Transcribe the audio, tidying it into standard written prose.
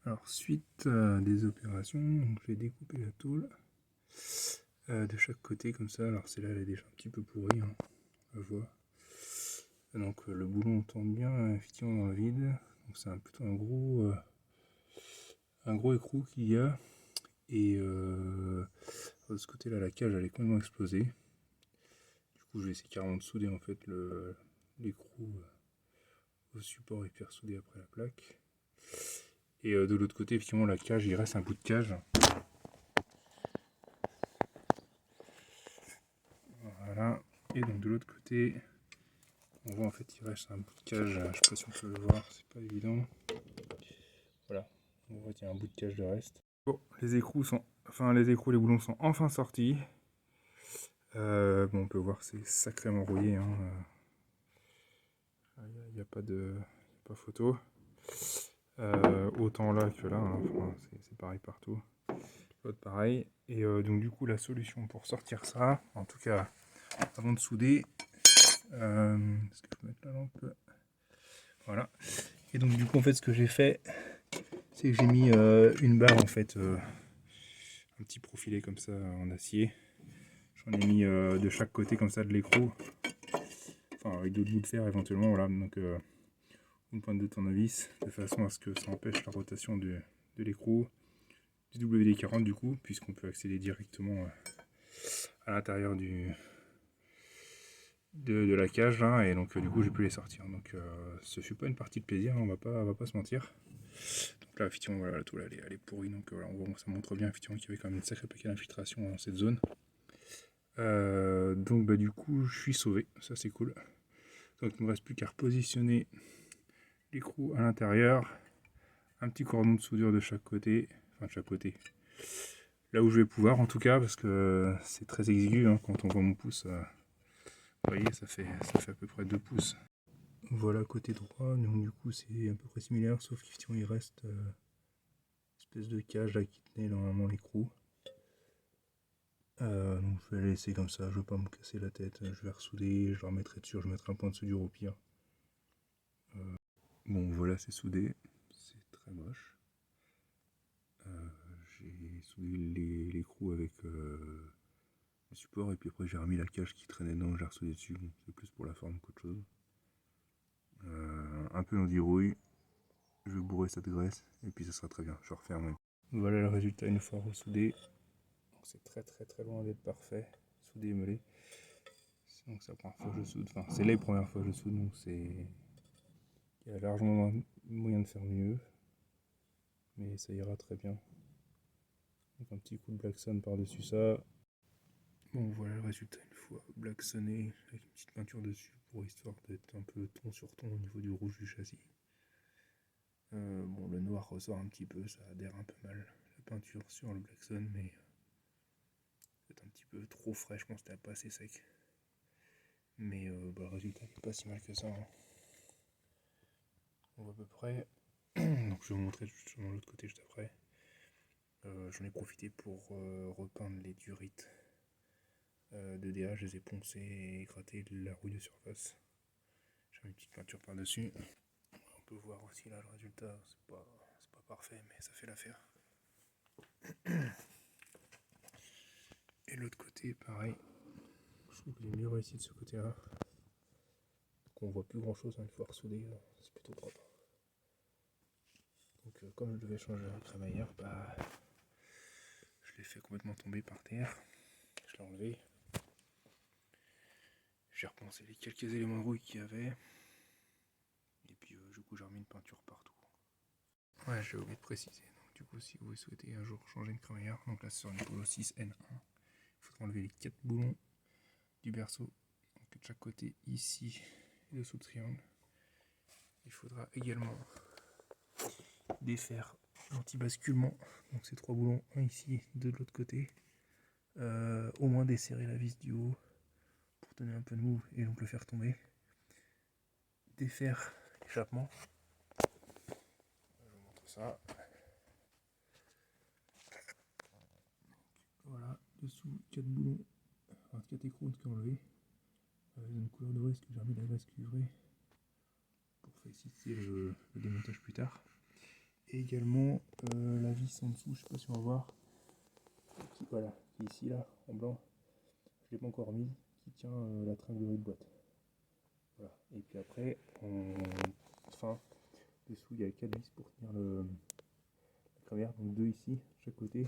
Alors suite des opérations, donc je vais découper la tôle de chaque côté comme ça. Alors celle-là elle est déjà un petit peu pourrie, hein, on la voit. Donc le boulon tombe bien effectivement dans le vide. Donc c'est plutôt un gros écrou qu'il y a. Et de ce côté-là la cage elle est complètement explosée. Du coup je vais essayer carrément de souder en fait l'écrou au support et puis ressouder après la plaque. Et de l'autre côté effectivement la cage, il reste un bout de cage. Voilà. Et donc de l'autre côté, on voit en fait il reste un bout de cage, je sais pas si on peut le voir, c'est pas évident. Voilà, on voit qu'il y a un bout de cage de reste. Bon, les écrous, les boulons sont enfin sortis. Bon, on peut voir que c'est sacrément rouillé, hein. Il n'y a pas photo. Autant là que là, hein. Enfin, c'est pareil partout. L'autre pareil. Et donc du coup la solution pour sortir ça, en tout cas avant de souder, est-ce que je peux mettre la lampe? Voilà. Et donc du coup en fait ce que j'ai fait, c'est que j'ai mis une barre en fait, un petit profilé comme ça en acier. J'en ai mis de chaque côté comme ça de l'écrou, enfin avec d'autres bouts de fer éventuellement, voilà. Donc une pointe de tournevis de façon à ce que ça empêche la rotation de l'écrou, du WD-40 du coup, puisqu'on peut accéder directement à l'intérieur de la cage là, et donc du coup j'ai pu les sortir. Donc ce fut pas une partie de plaisir, hein, on va pas se mentir. Donc là effectivement voilà, la tôle elle est pourrie, donc voilà, ça montre bien effectivement qu'il y avait quand même une sacrée paquet d'infiltration dans cette zone. Donc bah du coup je suis sauvé, ça c'est cool. Donc il ne me reste plus qu'à repositionner l'écrou à l'intérieur, un petit cordon de soudure de chaque côté, enfin de chaque côté, là où je vais pouvoir en tout cas, parce que c'est très exigu, hein, quand on voit mon pouce, vous voyez ça fait à peu près 2 pouces. Voilà côté droit, donc du coup c'est à peu près similaire, sauf qu'effectivement il reste une espèce de cage là qui tenait normalement l'écrou. Donc je vais la laisser comme ça, je ne veux pas me casser la tête, je vais ressouder, je la remettrai dessus, je mettrai un point de soudure au pire. Bon voilà, c'est soudé, c'est très moche. J'ai soudé l'écrou avec le support et puis après j'ai remis la cage qui traînait dedans, j'ai ressoudé dessus, bon, c'est plus pour la forme qu'autre chose. Un peu d'andirouille, je vais bourrer cette graisse et puis ça sera très bien, je referme. Voilà le résultat une fois ressoudé. C'est très loin d'être parfait, soudé et moellé. Donc c'est la première fois que je soude, enfin c'est les premières fois que je soude, donc il y a largement moyen de faire mieux, mais ça ira très bien. Donc un petit coup de Blackson par-dessus ça. Bon voilà le résultat une fois blacksonné, avec une petite peinture dessus pour histoire d'être un peu ton sur ton au niveau du rouge du châssis. Bon le noir ressort un petit peu, ça adhère un peu mal la peinture sur le Blackson, mais c'est un petit peu trop frais, je pense que c'était pas assez sec. Mais bah, le résultat n'est pas si mal que ça, hein. On voit à peu près. Donc je vais vous montrer justement l'autre côté juste après. J'en ai profité pour repeindre les durites de DA, je les ai poncés et gratté la rouille de surface. J'ai mis une petite peinture par dessus. On peut voir aussi là le résultat, c'est pas parfait mais ça fait l'affaire. Et l'autre côté pareil, je trouve que j'ai mieux réussi de ce côté là. Donc on voit plus grand chose une fois ressoudé, c'est plutôt propre. Donc comme je devais changer la crémaillère, bah je l'ai fait complètement tomber par terre. Je l'ai enlevé. J'ai repensé les quelques éléments de rouille qu'il y avait. Et puis du coup j'ai remis une peinture partout. Ouais, j'ai oublié de préciser. Donc, du coup si vous souhaitez un jour changer une crémaillère, donc là c'est sur une Polo 6N1, il faudra enlever les 4 boulons du berceau, donc de chaque côté ici et dessous le triangle. Il faudra également défaire l'anti-basculement, donc ces 3 boulons, un ici, deux de l'autre côté. Au moins desserrer la vis du haut pour donner un peu de mou et donc le faire tomber. Défaire l'échappement. Je vous montre ça. Voilà, dessous 4 boulons, enfin 4 écrous qui ont enlevé. Une couleur dorée parce que j'ai remis la graisse cuivrée pour faciliter le démontage plus tard. Et également la vis en dessous, je sais pas si on va voir, voilà, qui est ici là, en blanc, je l'ai pas encore mise, qui tient la tringlerie de boîte. Voilà. Et puis après, enfin, dessous il y a 4 vis pour tenir la crémière, donc 2 ici, de chaque côté.